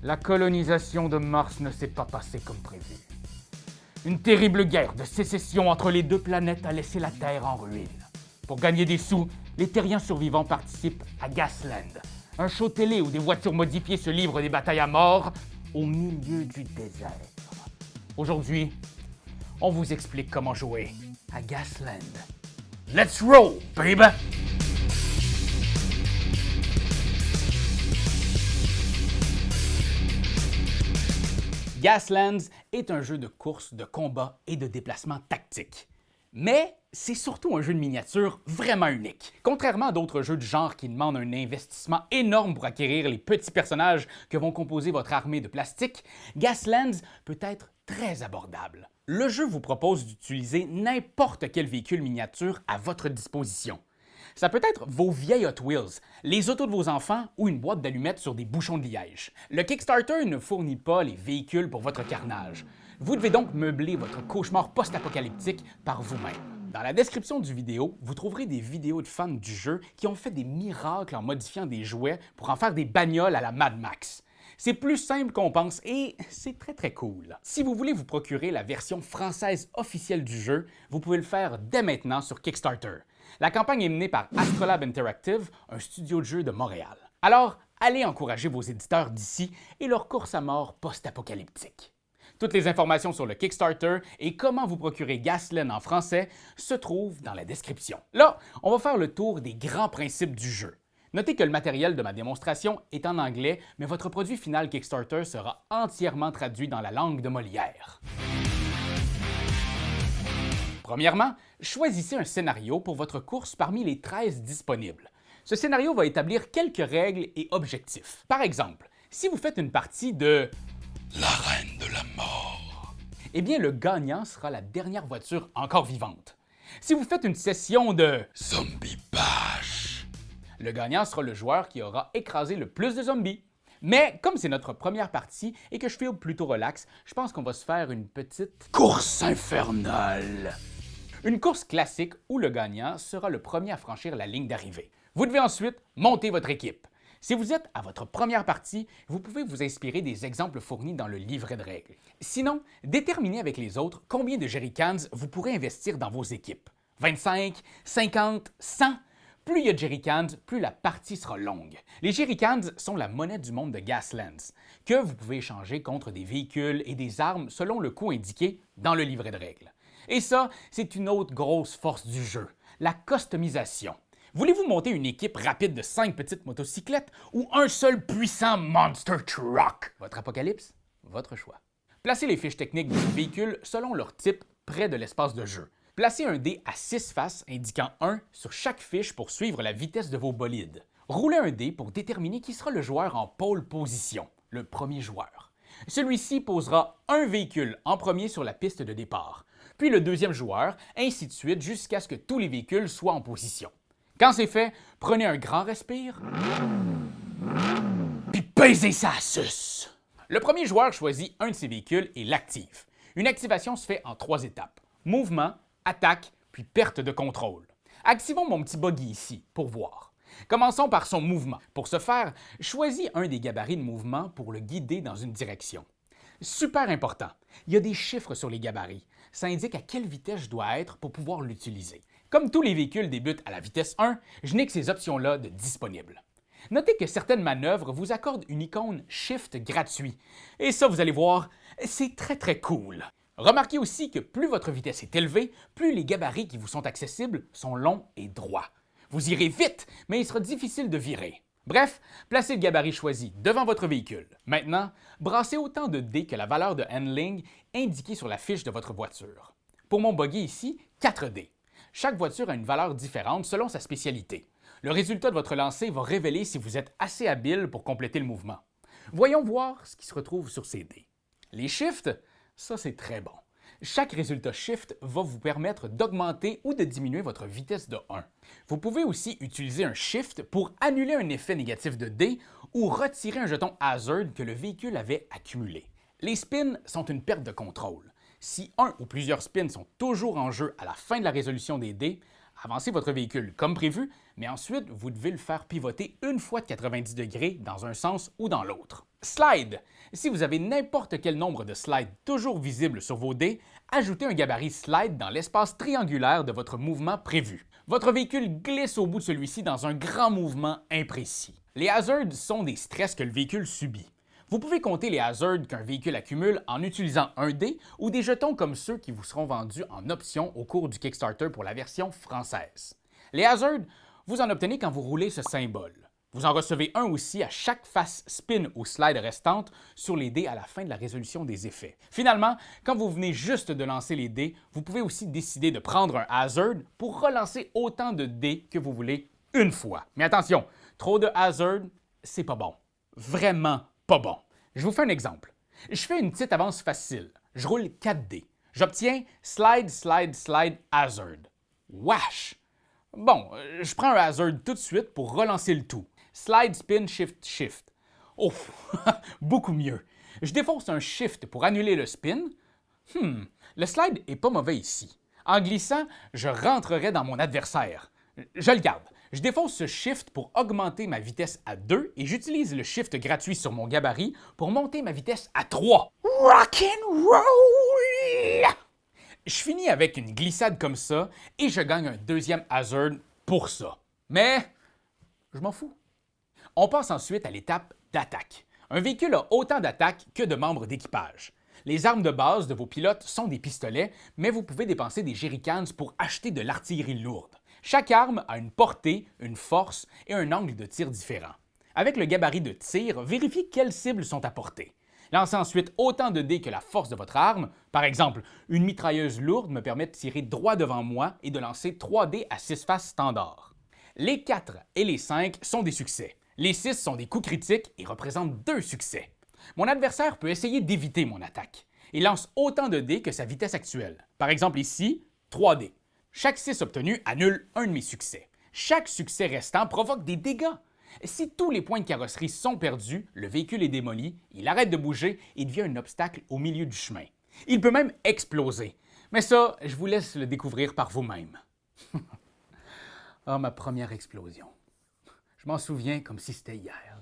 La colonisation de Mars ne s'est pas passée comme prévu. Une terrible guerre de sécession entre les deux planètes a laissé la Terre en ruine. Pour gagner des sous, les terriens survivants participent à Gasland, un show télé où des voitures modifiées se livrent des batailles à mort au milieu du désert. Aujourd'hui, on vous explique comment jouer à Gasland. Let's roll, baby! Gaslands est un jeu de course, de combat et de déplacement tactique. Mais c'est surtout un jeu de miniature vraiment unique. Contrairement à d'autres jeux du genre qui demandent un investissement énorme pour acquérir les petits personnages que vont composer votre armée de plastique, Gaslands peut être très abordable. Le jeu vous propose d'utiliser n'importe quel véhicule miniature à votre disposition. Ça peut être vos vieilles Hot Wheels, les autos de vos enfants ou une boîte d'allumettes sur des bouchons de liège. Le Kickstarter ne fournit pas les véhicules pour votre carnage. Vous devez donc meubler votre cauchemar post-apocalyptique par vous-même. Dans la description du vidéo, vous trouverez des vidéos de fans du jeu qui ont fait des miracles en modifiant des jouets pour en faire des bagnoles à la Mad Max. C'est plus simple qu'on pense et c'est très cool. Si vous voulez vous procurer la version française officielle du jeu, vous pouvez le faire dès maintenant sur Kickstarter. La campagne est menée par Astrolabe Interactive, un studio de jeu de Montréal. Alors, allez encourager vos éditeurs d'ici et leur course à mort post-apocalyptique. Toutes les informations sur le Kickstarter et comment vous procurer Gasland en français se trouvent dans la description. Là, on va faire le tour des grands principes du jeu. Notez que le matériel de ma démonstration est en anglais, mais votre produit final Kickstarter sera entièrement traduit dans la langue de Molière. Premièrement, choisissez un scénario pour votre course parmi les 13 disponibles. Ce scénario va établir quelques règles et objectifs. Par exemple, si vous faites une partie de la Reine de la Mort, eh bien le gagnant sera la dernière voiture encore vivante. Si vous faites une session de Zombie Bash, le gagnant sera le joueur qui aura écrasé le plus de zombies. Mais comme c'est notre première partie et que je feel plutôt relax, je pense qu'on va se faire une petite course infernale. Une course classique où le gagnant sera le premier à franchir la ligne d'arrivée. Vous devez ensuite monter votre équipe. Si vous êtes à votre première partie, vous pouvez vous inspirer des exemples fournis dans le livret de règles. Sinon, déterminez avec les autres combien de jerrycans vous pourrez investir dans vos équipes. 25, 50, 100? Plus il y a de jerrycans, plus la partie sera longue. Les jerrycans sont la monnaie du monde de Gaslands, que vous pouvez échanger contre des véhicules et des armes selon le coût indiqué dans le livret de règles. Et ça, c'est une autre grosse force du jeu, la customisation. Voulez-vous monter une équipe rapide de 5 petites motocyclettes ou un seul puissant monster truck? Votre apocalypse? Votre choix. Placez les fiches techniques de vos véhicules selon leur type près de l'espace de jeu. Placez un dé à 6 faces indiquant 1 sur chaque fiche pour suivre la vitesse de vos bolides. Roulez un dé pour déterminer qui sera le joueur en pole position, le premier joueur. Celui-ci posera un véhicule en premier sur la piste de départ, puis le deuxième joueur, ainsi de suite jusqu'à ce que tous les véhicules soient en position. Quand c'est fait, prenez un grand respire, puis pesez ça à sus. Le premier joueur choisit un de ses véhicules et l'active. Une activation se fait en 3 étapes. Mouvement, attaque, puis perte de contrôle. Activons mon petit buggy ici pour voir. Commençons par son mouvement. Pour ce faire, choisis un des gabarits de mouvement pour le guider dans une direction. Super important, il y a des chiffres sur les gabarits. Ça indique à quelle vitesse je dois être pour pouvoir l'utiliser. Comme tous les véhicules débutent à la vitesse 1, je n'ai que ces options-là de disponibles. Notez que certaines manœuvres vous accordent une icône Shift gratuit. Et ça, vous allez voir, c'est très cool. Remarquez aussi que plus votre vitesse est élevée, plus les gabarits qui vous sont accessibles sont longs et droits. Vous irez vite, mais il sera difficile de virer. Bref, placez le gabarit choisi devant votre véhicule. Maintenant, brassez autant de dés que la valeur de handling indiquée sur la fiche de votre voiture. Pour mon buggy ici, 4 dés. Chaque voiture a une valeur différente selon sa spécialité. Le résultat de votre lancer va révéler si vous êtes assez habile pour compléter le mouvement. Voyons voir ce qui se retrouve sur ces dés. Les shifts, ça c'est très bon. Chaque résultat shift va vous permettre d'augmenter ou de diminuer votre vitesse de 1. Vous pouvez aussi utiliser un shift pour annuler un effet négatif de dés ou retirer un jeton hazard que le véhicule avait accumulé. Les spins sont une perte de contrôle. Si un ou plusieurs spins sont toujours en jeu à la fin de la résolution des dés, avancez votre véhicule comme prévu, mais ensuite, vous devez le faire pivoter une fois de 90 degrés dans un sens ou dans l'autre. Slide. Si vous avez n'importe quel nombre de slides toujours visibles sur vos dés, ajoutez un gabarit slide dans l'espace triangulaire de votre mouvement prévu. Votre véhicule glisse au bout de celui-ci dans un grand mouvement imprécis. Les hazards sont des stress que le véhicule subit. Vous pouvez compter les hazards qu'un véhicule accumule en utilisant un dé ou des jetons comme ceux qui vous seront vendus en option au cours du Kickstarter pour la version française. Les hazards, vous en obtenez quand vous roulez ce symbole. Vous en recevez un aussi à chaque face spin ou slide restante sur les dés à la fin de la résolution des effets. Finalement, quand vous venez juste de lancer les dés, vous pouvez aussi décider de prendre un hazard pour relancer autant de dés que vous voulez une fois. Mais attention, trop de hazard, c'est pas bon. Vraiment pas bon. Je vous fais un exemple. Je fais une petite avance facile. Je roule 4 dés. J'obtiens slide, slide, slide, hazard. Wesh! Bon, je prends un hazard tout de suite pour relancer le tout. Slide, spin, shift, shift. Oh, beaucoup mieux. Je défonce un shift pour annuler le spin. Le slide est pas mauvais ici. En glissant, je rentrerai dans mon adversaire. Je le garde. Je défonce ce shift pour augmenter ma vitesse à 2 et j'utilise le shift gratuit sur mon gabarit pour monter ma vitesse à 3. Rock'n'roll! Je finis avec une glissade comme ça et je gagne un deuxième hazard pour ça. Mais je m'en fous. On passe ensuite à l'étape d'attaque. Un véhicule a autant d'attaques que de membres d'équipage. Les armes de base de vos pilotes sont des pistolets, mais vous pouvez dépenser des jerrycans pour acheter de l'artillerie lourde. Chaque arme a une portée, une force et un angle de tir différent. Avec le gabarit de tir, vérifiez quelles cibles sont à portée. Lancez ensuite autant de dés que la force de votre arme. Par exemple, une mitrailleuse lourde me permet de tirer droit devant moi et de lancer 3 dés à 6 faces standard. Les 4 et les 5 sont des succès. Les 6 sont des coups critiques et représentent 2 succès. Mon adversaire peut essayer d'éviter mon attaque. Il lance autant de dés que sa vitesse actuelle. Par exemple ici, 3 dés. Chaque 6 obtenu annule un de mes succès. Chaque succès restant provoque des dégâts. Si tous les points de carrosserie sont perdus, le véhicule est démoli, il arrête de bouger et devient un obstacle au milieu du chemin. Il peut même exploser. Mais ça, je vous laisse le découvrir par vous-même. Ah, ma première explosion. Je m'en souviens comme si c'était hier.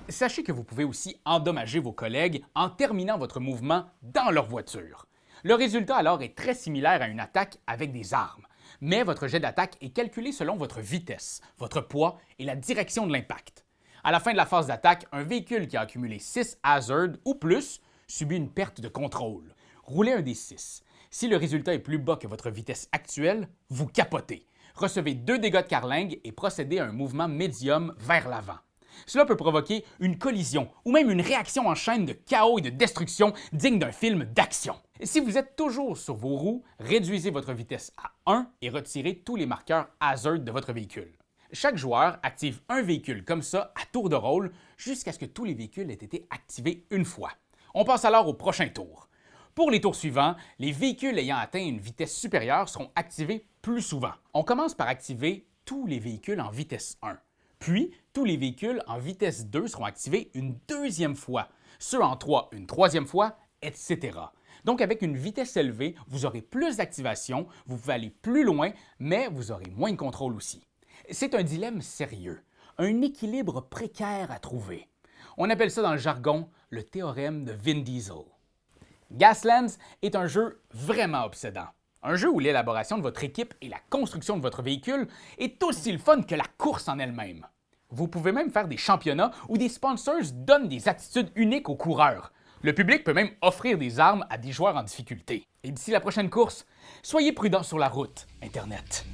Sachez que vous pouvez aussi endommager vos collègues en terminant votre mouvement dans leur voiture. Le résultat alors est très similaire à une attaque avec des armes, mais votre jet d'attaque est calculé selon votre vitesse, votre poids et la direction de l'impact. À la fin de la phase d'attaque, un véhicule qui a accumulé 6 hazards ou plus subit une perte de contrôle. Roulez un des 6. Si le résultat est plus bas que votre vitesse actuelle, vous capotez. Recevez 2 dégâts de carlingue et procédez à un mouvement médium vers l'avant. Cela peut provoquer une collision ou même une réaction en chaîne de chaos et de destruction digne d'un film d'action. Si vous êtes toujours sur vos roues, réduisez votre vitesse à 1 et retirez tous les marqueurs hazard de votre véhicule. Chaque joueur active un véhicule comme ça à tour de rôle jusqu'à ce que tous les véhicules aient été activés une fois. On passe alors au prochain tour. Pour les tours suivants, les véhicules ayant atteint une vitesse supérieure seront activés plus souvent. On commence par activer tous les véhicules en vitesse 1. Puis, tous les véhicules en vitesse 2 seront activés une deuxième fois, ceux en 3 une troisième fois, etc. Donc, avec une vitesse élevée, vous aurez plus d'activation, vous pouvez aller plus loin, mais vous aurez moins de contrôle aussi. C'est un dilemme sérieux, un équilibre précaire à trouver. On appelle ça dans le jargon le théorème de Vin Diesel. Gaslands est un jeu vraiment obsédant. Un jeu où l'élaboration de votre équipe et la construction de votre véhicule est aussi le fun que la course en elle-même. Vous pouvez même faire des championnats où des sponsors donnent des attitudes uniques aux coureurs. Le public peut même offrir des armes à des joueurs en difficulté. Et d'ici la prochaine course, soyez prudents sur la route, Internet.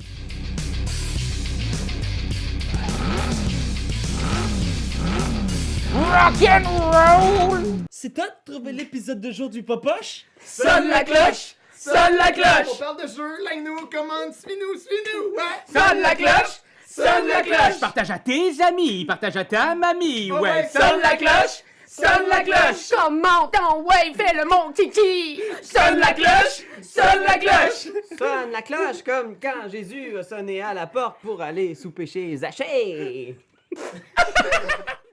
Rock'n'roll! C'est toi de trouver l'épisode de jour du Popoche? Sonne la cloche! Sonne la cloche! On parle de jeu, like-nous, commande, suis-nous, ouais! Sonne la cloche! Sonne la cloche! Partage à tes amis, partage à ta mamie, Oh ouais! ouais, Sonne la cloche! Sonne la cloche! Comment ton ouais, fais-le mon kiki! Sonne la cloche! Sonne la cloche! Sonne la cloche comme quand Jésus a sonné à la porte pour aller souper chez Zachée.